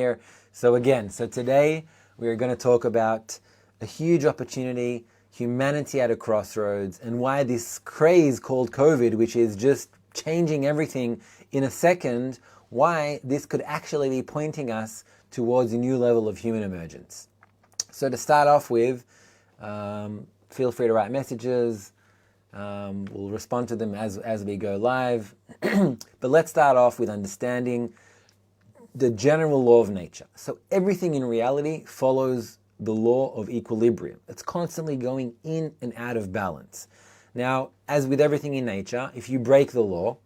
here. So today we are going to talk about a huge opportunity, humanity at a crossroads, and why this craze called COVID, which is just changing everything in a second, why this could actually be pointing us towards a new level of human emergence. So to start off with, feel free to write messages. We'll respond to them as we go live. But let's start off with understanding the general law of nature. So everything in reality follows the law of equilibrium. It's constantly going in and out of balance. Now, as with everything in nature, if you break the law,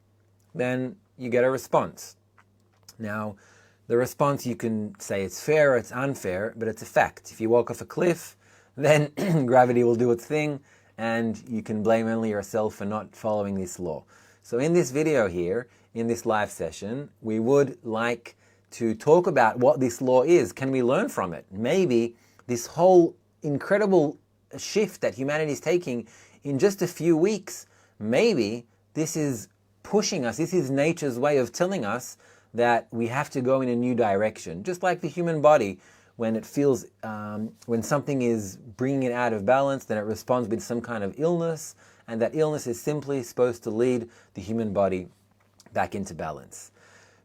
then you get a response. Now, the response, you can say it's fair or it's unfair, but it's a fact. If you walk off a cliff, then gravity will do its thing, and you can blame only yourself for not following this law. So in this video here, in this live session, we would like to talk about what this law is. Can we learn from it? Maybe this whole incredible shift that humanity is taking in just a few weeks, maybe this is pushing us, this is nature's way of telling us that we have to go in a new direction. Just like the human body, when it feels, when something is bringing it out of balance, then it responds with some kind of illness, and that illness is simply supposed to lead the human body back into balance.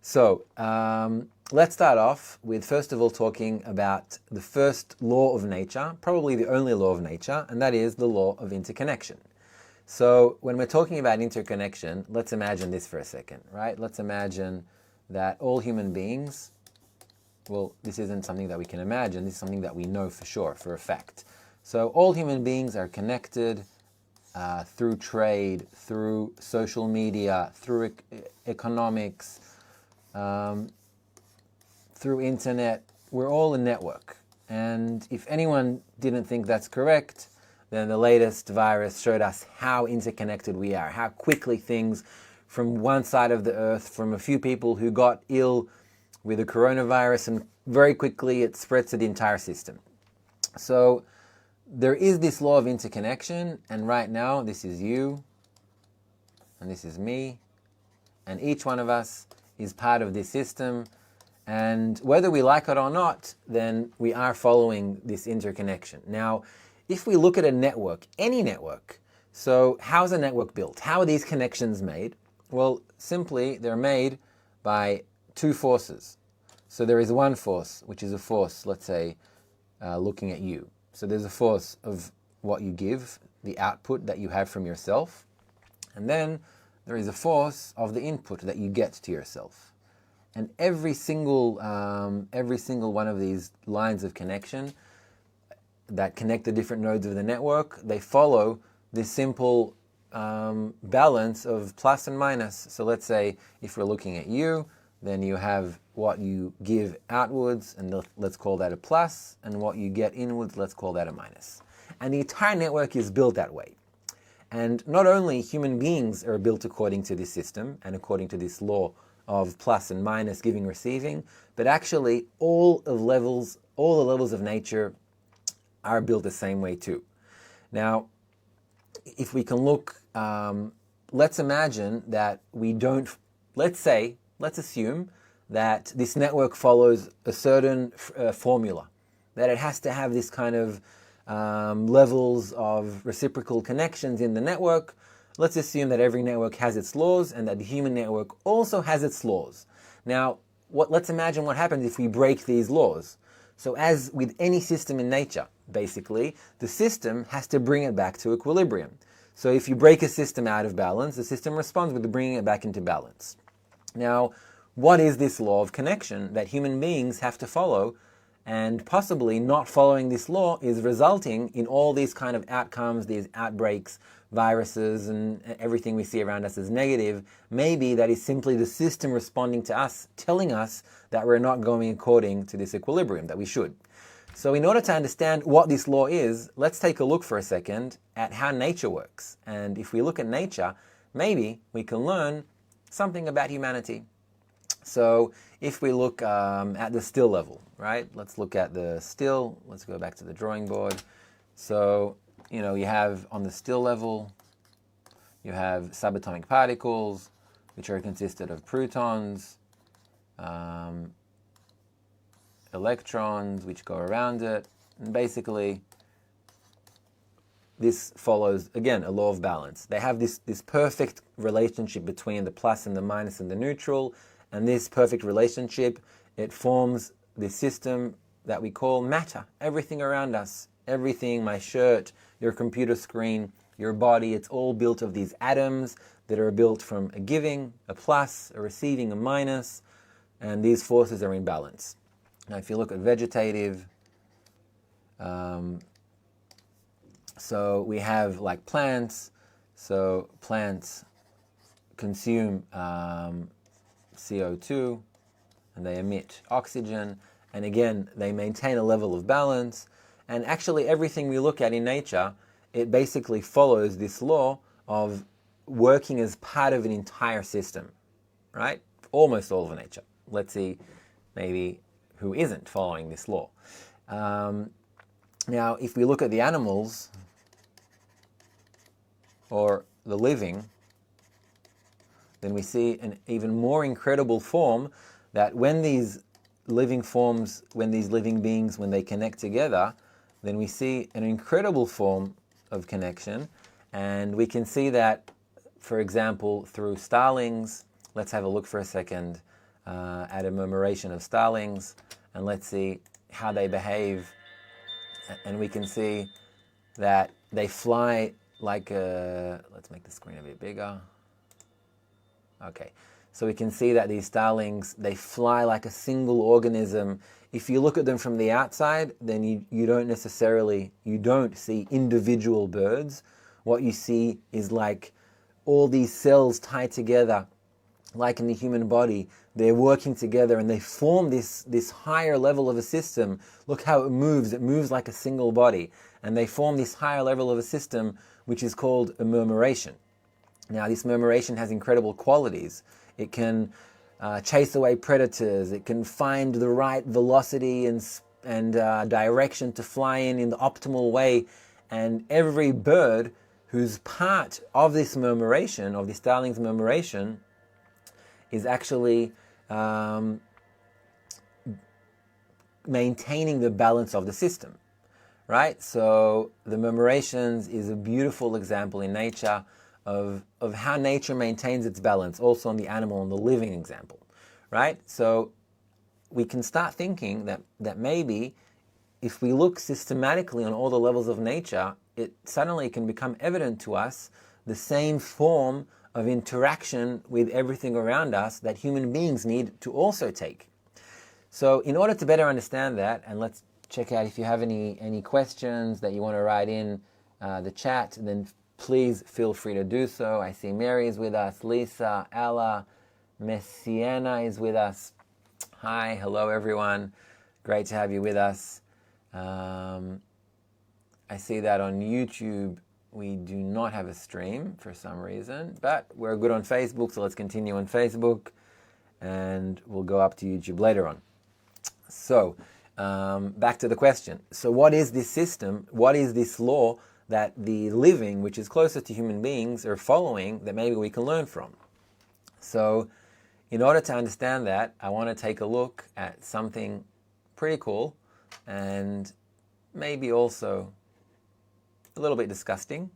So let's start off with, first of all, talking about the first law of nature, probably the only law of nature, and that is the law of interconnection. So when we're talking about interconnection, let's imagine this for a second, right? Let's imagine that all human beings, well, this isn't something that we can imagine, this is something that we know for sure, for a fact. So all human beings are connected through trade, through social media, through economics, through internet. We're all a network. And if anyone didn't think that's correct, then the latest virus showed us how interconnected we are, how quickly things from one side of the earth, from a few people who got ill with the coronavirus, and very quickly it spreads to the entire system. So there is this law of interconnection, and right now this is you, and this is me, and each one of us is part of this system, and whether we like it or not, then we are following this interconnection. Now, if we look at a network, any network, so how's a network built? How are these connections made? Well, simply, they're made by two forces. So there is one force, which is a force, let's say, looking at you. So there's a force of what you give, the output that you have from yourself. And then there is a force of the input that you get to yourself. And every single one of these lines of connection that connect the different nodes of the network, they follow this simple balance of plus and minus. So let's say if we're looking at you, then you have what you give outwards, and let's call that a plus, and what you get inwards, let's call that a minus. And the entire network is built that way. And not only human beings are built according to this system and according to this law of plus and minus, giving, receiving, but actually all the levels of nature are built the same way too. Now, if we can look, let's imagine that we don't, let's assume that this network follows a certain formula, that it has to have this kind of levels of reciprocal connections in the network. Let's assume that every network has its laws and that the human network also has its laws. Now, let's imagine what happens if we break these laws. So as with any system in nature, basically, the system has to bring it back to equilibrium. So if you break a system out of balance, the system responds with bringing it back into balance. Now, what is this law of connection that human beings have to follow? And possibly not following this law is resulting in all these kind of outcomes, these outbreaks, viruses, and everything we see around us as negative. Maybe that is simply the system responding to us, telling us that we're not going according to this equilibrium, that we should. So in order to understand what this law is, let's take a look for a second at how nature works. And if we look at nature, maybe we can learn something about humanity. So if we look at the still level, right? Let's look at the still. Let's go back to the drawing board. So, you have on the still level, you have subatomic particles, which are consisted of protons, electrons which go around it. And basically, this follows, again, a law of balance. They have this perfect relationship between the plus and the minus and the neutral, and this perfect relationship, it forms this system that we call matter. Everything around us, everything, my shirt, your computer screen, your body, it's all built of these atoms that are built from a giving, a plus, a receiving, a minus, and these forces are in balance. Now, if you look at vegetative, so we have like plants. So plants consume CO2 and they emit oxygen. And again, they maintain a level of balance. And actually everything we look at in nature, it basically follows this law of working as part of an entire system, right? Almost all of nature. Let's see maybe who isn't following this law. Now, if we look at the animals or the living, then we see an even more incredible form that when these living forms, when these living beings, when they connect together, then we see an incredible form of connection. And we can see that, for example, through starlings. Let's have a look for a second at a murmuration of starlings, and let's see how they behave. And we can see that they fly like a, let's make the screen a bit bigger. Okay, so we can see that these starlings, they fly like a single organism. If you look at them from the outside, then you don't see individual birds. What you see is like all these cells tied together, like in the human body. They're working together and they form this higher level of a system. Look how it moves like a single body. And they form this higher level of a system, which is called a murmuration. Now, this murmuration has incredible qualities. It can chase away predators. It can find the right velocity and direction to fly in the optimal way. And every bird who's part of this murmuration, of the starling's murmuration, is actually maintaining the balance of the system, right? So the murmurations is a beautiful example in nature of how nature maintains its balance, also on the animal and the living example, right? So we can start thinking that maybe if we look systematically on all the levels of nature, it suddenly can become evident to us the same form of interaction with everything around us that human beings need to also take. So in order to better understand that, and let's check out if you have any questions that you want to write in the chat, then please feel free to do so. I see Mary is with us, Lisa, Ella, Messiana is with us. Hi, hello everyone. Great to have you with us. I see that on YouTube we do not have a stream for some reason, but we're good on Facebook, so let's continue on Facebook and we'll go up to YouTube later on. So, back to the question. So what is this system? What is this law that the living, which is closer to human beings, are following that maybe we can learn from? So, in order to understand that, I want to take a look at something pretty cool and maybe also a little bit disgusting,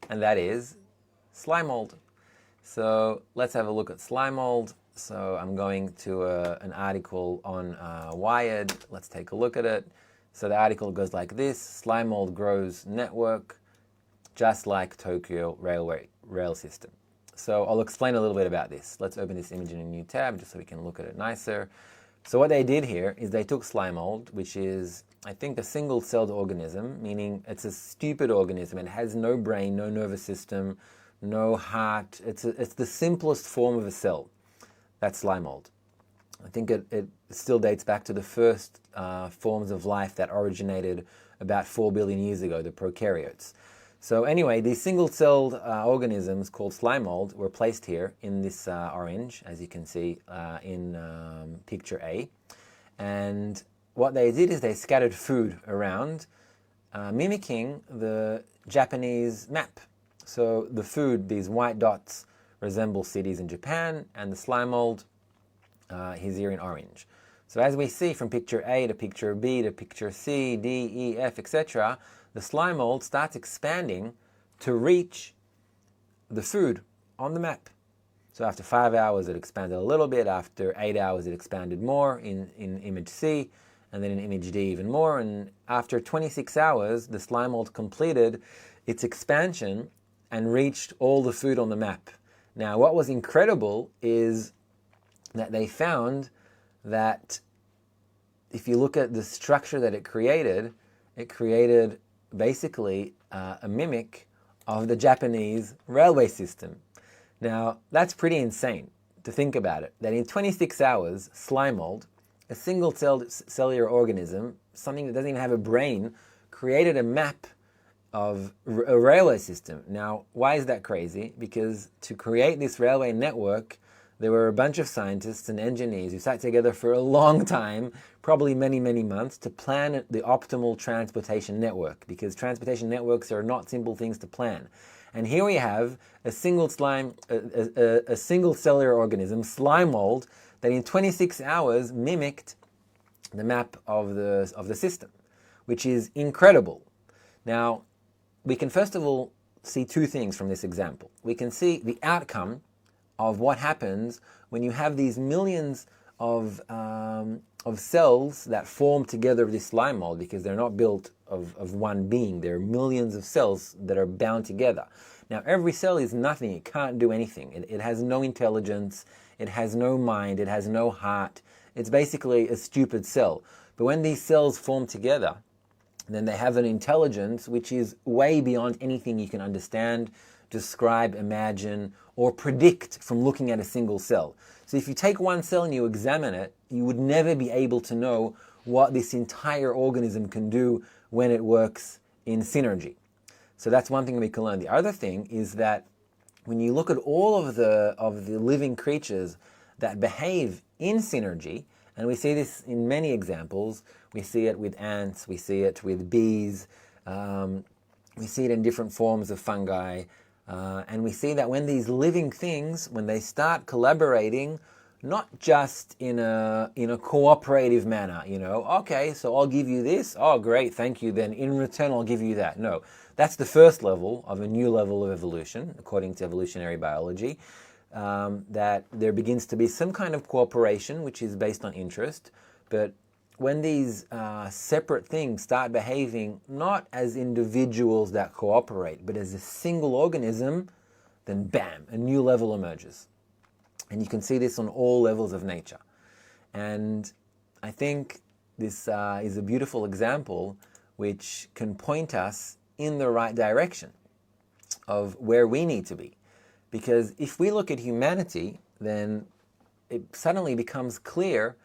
and that is slime mold. So let's have a look at slime mold. So I'm going to an article on Wired. Let's take a look at it. So the article goes like this: slime mold grows network, just like Tokyo rail system. So I'll explain a little bit about this. Let's open this image in a new tab just so we can look at it nicer. So what they did here is they took slime mold, which is, I think, a single-celled organism, meaning it's a stupid organism. It has no brain, no nervous system, no heart. It's the simplest form of a cell. That's slime mold. I think it still dates back to the first forms of life that originated about 4 billion years ago, the prokaryotes. So anyway, these single-celled organisms called slime mold were placed here in this orange, as you can see in picture A. And what they did is they scattered food around, mimicking the Japanese map. So the food, these white dots, resemble cities in Japan, and the slime mold is here in orange. So as we see from picture A to picture B to picture C, D, E, F, etc., the slime mold starts expanding to reach the food on the map. So after 5 hours it expanded a little bit, after 8 hours it expanded more in image C, and then in image D even more, and after 26 hours the slime mold completed its expansion and reached all the food on the map. Now what was incredible is that they found that if you look at the structure that it created basically a mimic of the Japanese railway system. Now, that's pretty insane to think about it, that in 26 hours, slime mold, a single cellular organism, something that doesn't even have a brain, created a map of a railway system. Now, why is that crazy? Because to create this railway network, there were a bunch of scientists and engineers who sat together for a long time, probably many, many months, to plan the optimal transportation network, because transportation networks are not simple things to plan. And here we have a single cellular organism, slime mold, that in 26 hours mimicked the map of the system, which is incredible. Now, we can first of all see two things from this example. We can see the outcome of what happens when you have these millions of cells that form together this slime mold, because they're not built of one being. There are millions of cells that are bound together. Now, every cell is nothing. It can't do anything. It has no intelligence. It has no mind. It has no heart. It's basically a stupid cell. But when these cells form together, then they have an intelligence which is way beyond anything you can understand, describe, imagine, or predict from looking at a single cell. So if you take one cell and you examine it, you would never be able to know what this entire organism can do when it works in synergy. So that's one thing we can learn. The other thing is that when you look at all of the living creatures that behave in synergy, and we see this in many examples, we see it with ants, we see it with bees, we see it in different forms of fungi, and we see that when these living things, when they start collaborating, not just in a cooperative manner, okay, so I'll give you this, oh great, thank you, then in return I'll give you that. No, that's the first level of a new level of evolution, according to evolutionary biology, that there begins to be some kind of cooperation which is based on interest, but when these separate things start behaving not as individuals that cooperate, but as a single organism, then bam, a new level emerges. And you can see this on all levels of nature. And I think this is a beautiful example which can point us in the right direction of where we need to be. Because if we look at humanity, then it suddenly becomes clear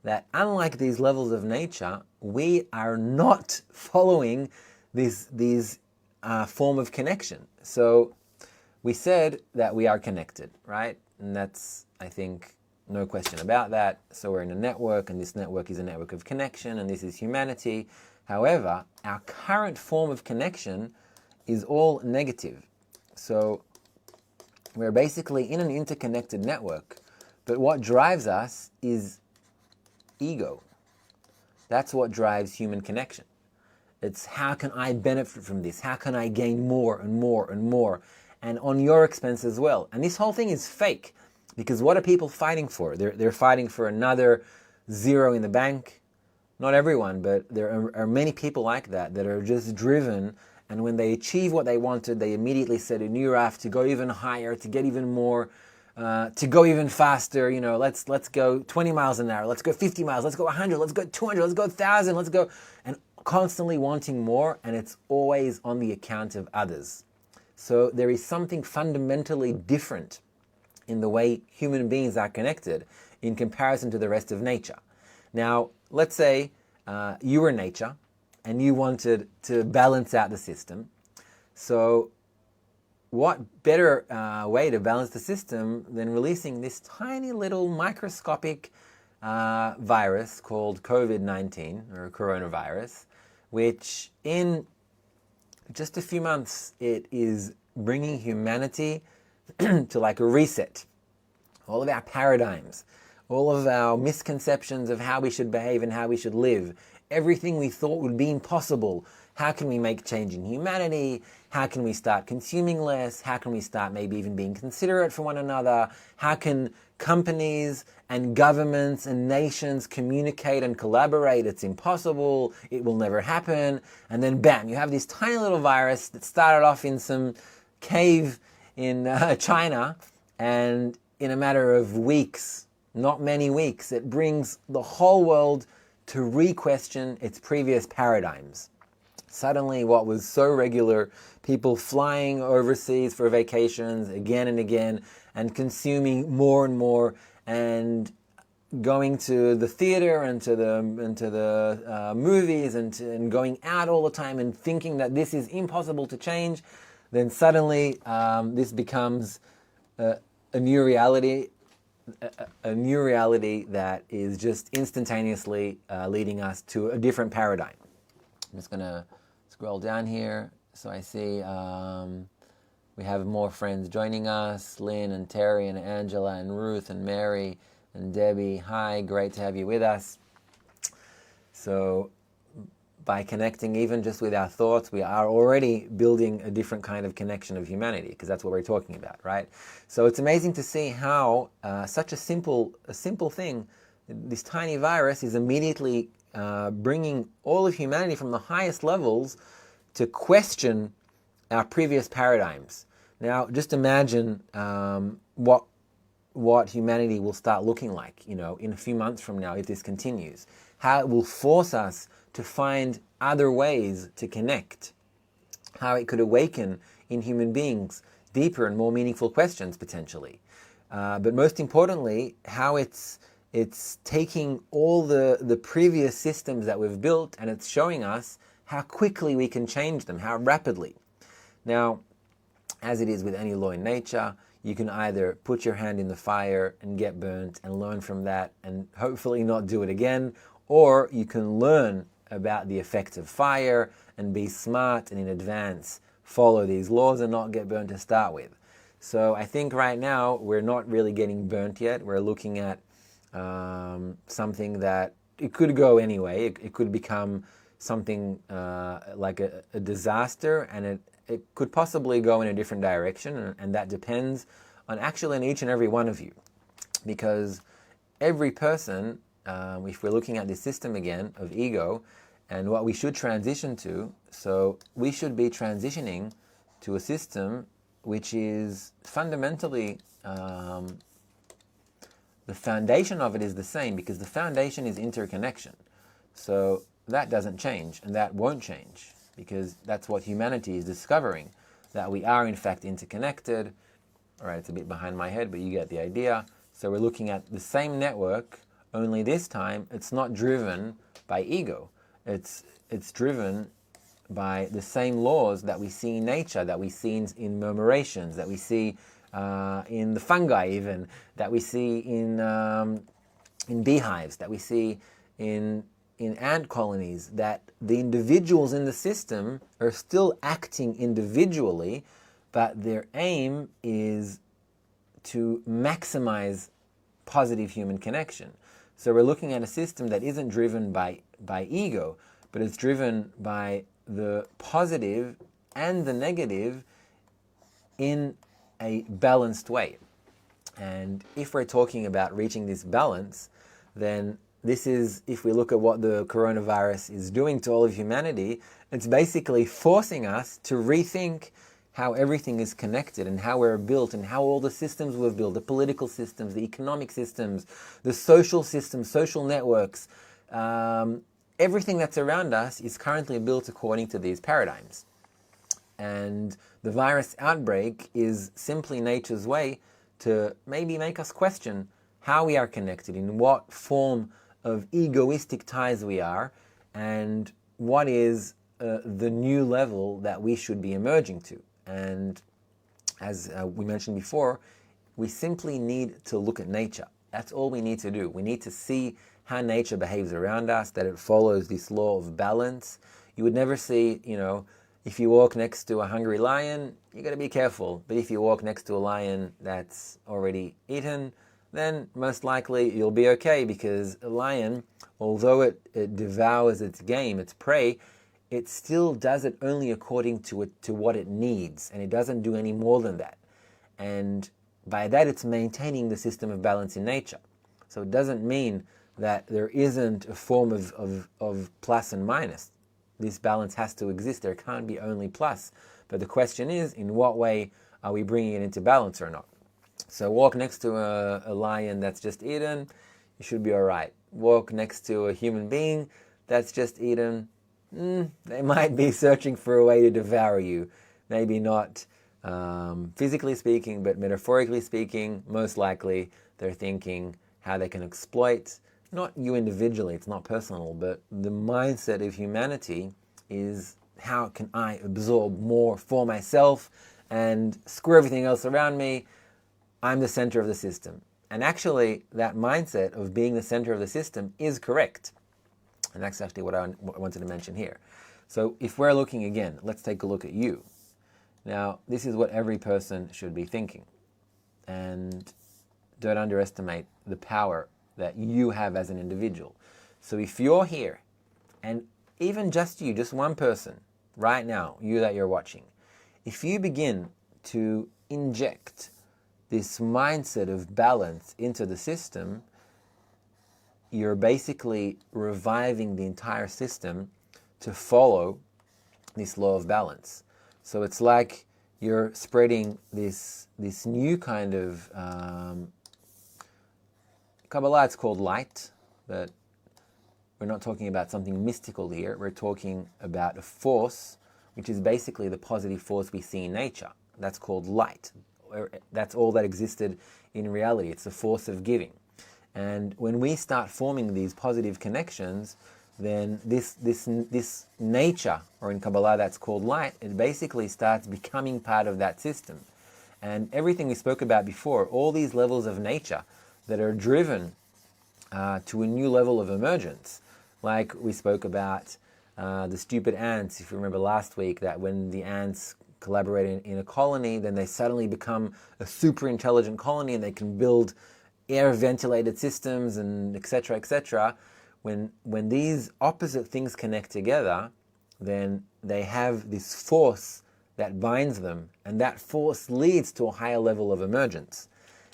that unlike these levels of nature, we are not following this form of connection. So we said that we are connected, right? And that's, I think, no question about that. So we're in a network, and this network is a network of connection, and this is humanity. However, our current form of connection is all negative. So we're basically in an interconnected network, but what drives us is ego. That's what drives human connection. It's how can I benefit from this? How can I gain more and more and more? And on your expense as well. And this whole thing is fake, because what are people fighting for? They're fighting for another zero in the bank. Not everyone, but there are many people like that are just driven, and when they achieve what they wanted, they immediately set a new RAF to go even higher, to get even more, to go even faster. Let's go 20 miles an hour, let's go 50 miles, let's go 100, let's go 200, let's go 1,000, let's go, and constantly wanting more, and it's always on the account of others. So there is something fundamentally different in the way human beings are connected in comparison to the rest of nature. Now, let's say you were nature and you wanted to balance out the system. So what better way to balance the system than releasing this tiny little microscopic virus called COVID-19 or coronavirus, which in just a few months it is bringing humanity to like a reset. All of our paradigms, all of our misconceptions of how we should behave and how we should live, everything we thought would be impossible. How can we make change in humanity? How can we start consuming less? How can we start maybe even being considerate for one another? How can companies and governments and nations communicate and collaborate? It's impossible. It will never happen. And then bam, you have this tiny little virus that started off in some cave in China, and in a matter of weeks, not many weeks, it brings the whole world to re-question its previous paradigms. Suddenly, what was so regular, people flying overseas for vacations again and again, and consuming more and more, and going to the theater and to the movies and going out all the time and thinking that this is impossible to change, then suddenly this becomes a new reality. A new reality that is just instantaneously leading us to a different paradigm. I'm just going to scroll down here so I see we have more friends joining us. Lynn and Terry and Angela and Ruth and Mary and Debbie. Hi, great to have you with us. So by connecting even just with our thoughts, we are already building a different kind of connection of humanity, because that's what we're talking about, right? So it's amazing to see how such a simple thing, this tiny virus, is immediately bringing all of humanity from the highest levels to question our previous paradigms. Now, just imagine what humanity will start looking like, in a few months from now, if this continues. How it will force us to find other ways to connect. How it could awaken in human beings deeper and more meaningful questions, potentially. But most importantly, how it's taking all the previous systems that we've built, and it's showing us how quickly we can change them, how rapidly. Now, as it is with any law in nature, you can either put your hand in the fire and get burnt and learn from that and hopefully not do it again, or you can learn about the effects of fire and be smart and in advance follow these laws and not get burnt to start with. So I think right now we're not really getting burnt yet. We're looking at something that it could go anyway. It could become something like a disaster, and it could possibly go in a different direction, and that depends on actually on each and every one of you. Because every person, if we're looking at this system again of ego and what we should transition to, so we should be transitioning to a system which is fundamentally, the foundation of it is the same, because the foundation is interconnection. So that doesn't change, and that won't change, because that's what humanity is discovering, that we are in fact interconnected. All right, it's a bit behind my head, but you get the idea. So we're looking at the same network, only this time it's not driven by ego. It's driven by the same laws that we see in nature, that we see in murmurations, that we see in the fungi even, that we see in beehives, that we see in ant colonies, that the individuals in the system are still acting individually, but their aim is to maximize positive human connection. So we're looking at a system that isn't driven by ego, but it's driven by the positive and the negative in a balanced way. And if we're talking about reaching this balance, then this is, if we look at what the coronavirus is doing to all of humanity, it's basically forcing us to rethink how everything is connected and how we're built and how all the systems we've built, the political systems, the economic systems, the social systems, social networks, everything that's around us is currently built according to these paradigms. And the virus outbreak is simply nature's way to maybe make us question how we are connected, in what form of egoistic ties we are, and what is the new level that we should be emerging to. And as we mentioned before, we simply need to look at nature. That's all we need to do. We need to see how nature behaves around us, that it follows this law of balance. You would never see, if you walk next to a hungry lion, you got to be careful. But if you walk next to a lion that's already eaten, then most likely you'll be okay, because a lion, although it devours its game, its prey, it still does it only according to what it needs, and it doesn't do any more than that. And by that, it's maintaining the system of balance in nature. So it doesn't mean that there isn't a form of plus and minus. This balance has to exist. There can't be only plus. But the question is, in what way are we bringing it into balance or not? So walk next to a lion that's just eaten, you should be all right. Walk next to a human being that's just eaten, they might be searching for a way to devour you. Maybe not physically speaking, but metaphorically speaking, most likely they're thinking how they can exploit, not you individually, it's not personal, but the mindset of humanity is, how can I absorb more for myself and screw everything else around me? I'm the center of the system. And actually, that mindset of being the center of the system is correct. And that's actually what I wanted to mention here. So if we're looking again, let's take a look at you. Now, this is what every person should be thinking. And don't underestimate the power that you have as an individual. So if you're here, and even just you, just one person, right now, you that you're watching, if you begin to inject this mindset of balance into the system, you're basically reviving the entire system to follow this law of balance. So it's like you're spreading this new kind of Kabbalah, it's called light, but we're not talking about something mystical here. We're talking about a force, which is basically the positive force we see in nature. That's called light. That's all that existed in reality. It's the force of giving. And when we start forming these positive connections, then this nature, or in Kabbalah that's called light, it basically starts becoming part of that system. And everything we spoke about before, all these levels of nature that are driven to a new level of emergence, like we spoke about the stupid ants, if you remember last week, that when the ants collaborate in a colony, then they suddenly become a super intelligent colony and they can build air ventilated systems and etc., etc. When these opposite things connect together, then they have this force that binds them, and that force leads to a higher level of emergence.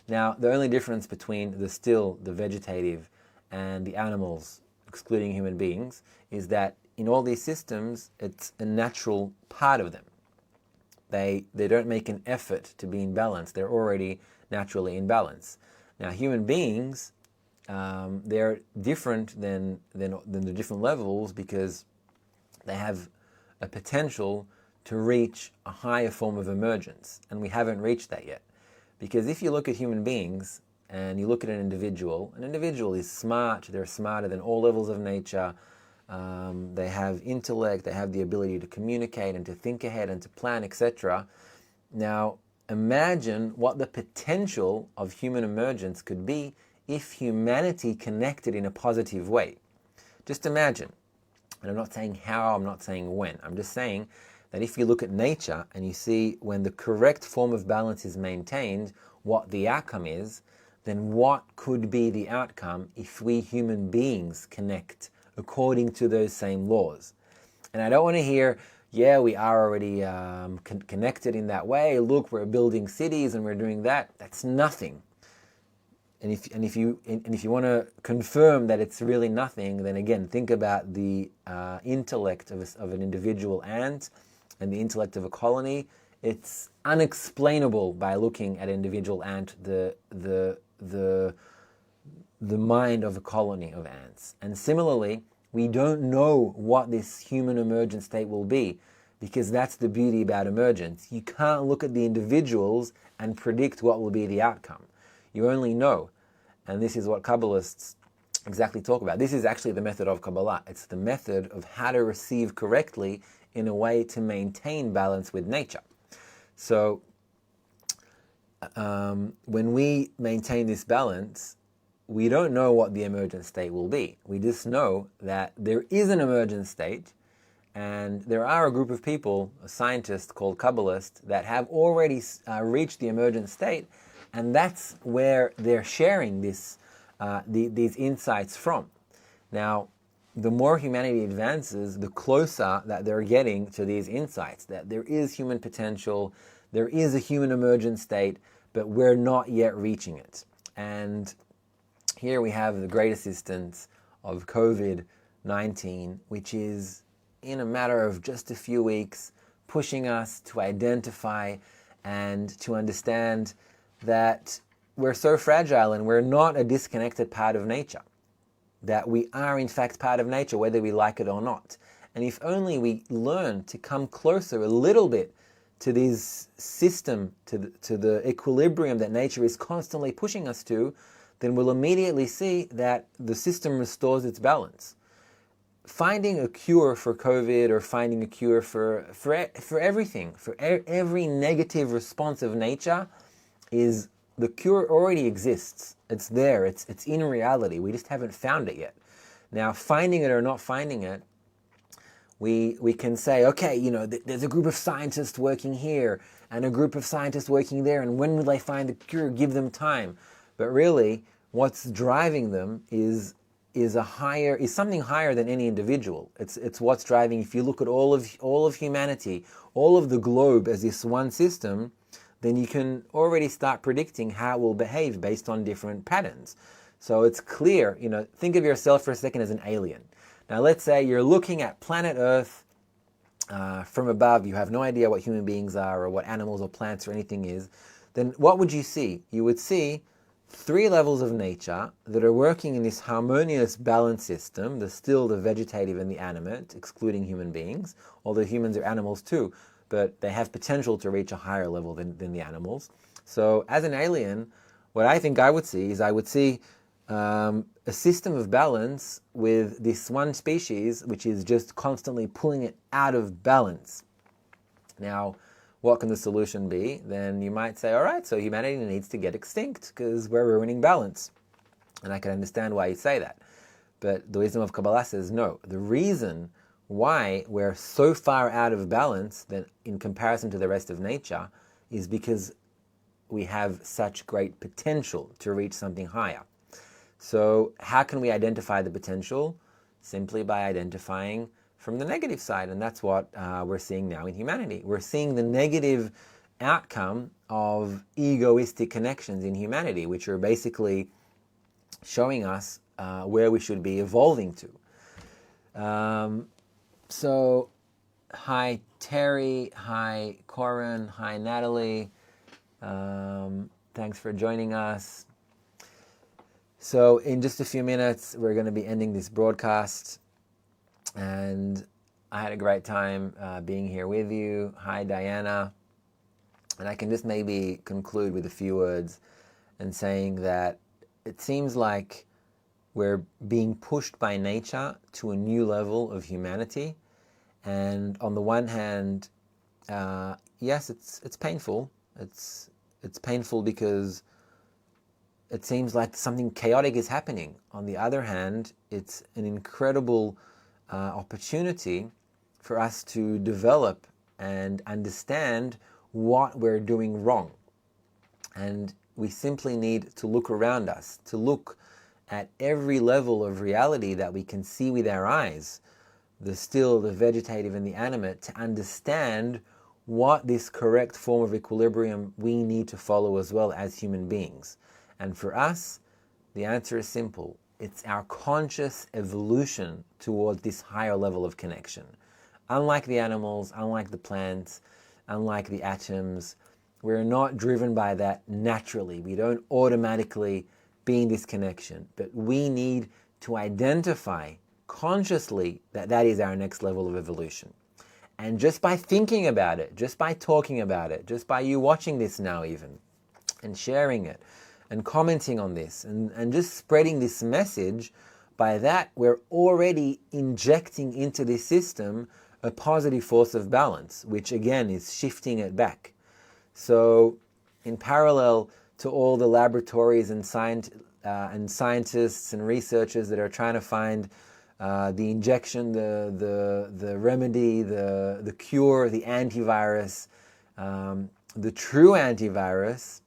Now, the only difference between the vegetative, and the animals, excluding human beings, is that in all these systems, it's a natural part of them. They don't make an effort to be in balance. They're already naturally in balance. Now, human beings, they're different than the different levels, because they have a potential to reach a higher form of emergence, and we haven't reached that yet. Because if you look at human beings and you look at an individual is smart. They're smarter than all levels of nature. They have intellect, they have the ability to communicate and to think ahead and to plan, etc. Now, imagine what the potential of human emergence could be if humanity connected in a positive way. Just imagine. And I'm not saying how, I'm not saying when. I'm just saying that if you look at nature and you see when the correct form of balance is maintained, what the outcome is, then what could be the outcome if we human beings connect according to those same laws? And I don't want to hear, yeah, we are already connected in that way. Look, we're building cities and we're doing that. That's nothing. And if you want to confirm that it's really nothing, then again, think about the intellect of an individual ant and the intellect of a colony. It's unexplainable by looking at an individual ant, the mind of a colony of ants. And similarly, we don't know what this human emergent state will be, because that's the beauty about emergence. You can't look at the individuals and predict what will be the outcome. You only know. And this is what Kabbalists exactly talk about. This is actually the method of Kabbalah. It's the method of how to receive correctly in a way to maintain balance with nature. So when we maintain this balance, we don't know what the emergent state will be. We just know that there is an emergent state, and there are a group of people, a scientist called Kabbalists, that have already reached the emergent state, And that's where they're sharing these insights from. Now, the more humanity advances, the closer that they're getting to these insights, that there is human potential, there is a human emergent state, but we're not yet reaching it. And here we have the great assistance of COVID-19, which is, in a matter of just a few weeks, pushing us to identify and to understand that we're so fragile and we're not a disconnected part of nature, that we are in fact part of nature, whether we like it or not. And if only we learn to come closer a little bit to this system, to the equilibrium that nature is constantly pushing us to, then we'll immediately see that the system restores its balance. Finding a cure for COVID or finding a cure for everything, for every negative response of nature, is the cure already exists. It's there. It's in reality. We just haven't found it yet. Now, finding it or not finding it, we can say, okay, there's a group of scientists working here and a group of scientists working there, and when will they find the cure? Give them time. But really, what's driving them is something higher than any individual. It's what's driving. If you look at all of humanity, all of the globe as this one system, then you can already start predicting how it will behave based on different patterns. So it's clear. Think of yourself for a second as an alien. Now, let's say you're looking at planet Earth from above. You have no idea what human beings are or what animals or plants or anything is. Then what would you see? You would see 3 levels of nature that are working in this harmonious balance system, the vegetative and the animate, excluding human beings, although humans are animals too, but they have potential to reach a higher level than the animals. So as an alien, what I think I would see is a system of balance with this one species which is just constantly pulling it out of balance. Now, what can the solution be? Then you might say, all right, so humanity needs to get extinct because we're ruining balance. And I can understand why you say that. But the wisdom of Kabbalah says no. The reason why we're so far out of balance than in comparison to the rest of nature is because we have such great potential to reach something higher. So how can we identify the potential? Simply by identifying from the negative side, and that's what we're seeing now in humanity. We're seeing the negative outcome of egoistic connections in humanity, which are basically showing us where we should be evolving to. So, hi Terry, hi Corin, hi Natalie. Thanks for joining us. So in just a few minutes, we're going to be ending this broadcast. And I had a great time being here with you. Hi, Diana. And I can just maybe conclude with a few words and saying that it seems like we're being pushed by nature to a new level of humanity. And on the one hand, yes, it's painful. It's painful because it seems like something chaotic is happening. On the other hand, it's an incredible opportunity for us to develop and understand what we're doing wrong. And we simply need to look around us, to look at every level of reality that we can see with our eyes, the still, the vegetative, and the animate, to understand what this correct form of equilibrium we need to follow as well as human beings. And for us, the answer is simple. It's our conscious evolution towards this higher level of connection. Unlike the animals, unlike the plants, unlike the atoms, we're not driven by that naturally. We don't automatically be in this connection, but we need to identify consciously that that is our next level of evolution. And just by thinking about it, just by talking about it, just by you watching this now even, and sharing it, and commenting on this, and just spreading this message, by that we're already injecting into this system a positive force of balance, which again is shifting it back. So in parallel to all the laboratories and scientists and researchers that are trying to find the injection, the remedy, the cure, the antivirus, the true antivirus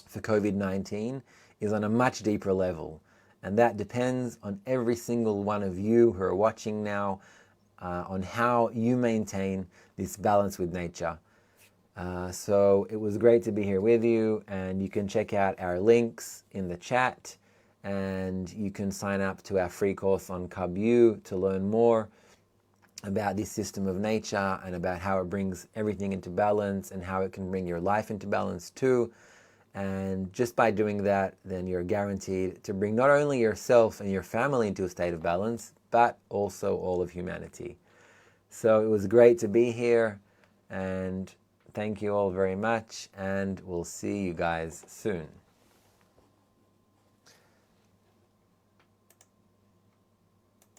for COVID-19 is on a much deeper level. And that depends on every single one of you who are watching now, on how you maintain this balance with nature. So it was great to be here with you, and you can check out our links in the chat, and you can sign up to our free course on Kabbalah to learn more about this system of nature and about how it brings everything into balance and how it can bring your life into balance too. And just by doing that, then you're guaranteed to bring not only yourself and your family into a state of balance, but also all of humanity. So it was great to be here, and thank you all very much, and we'll see you guys soon.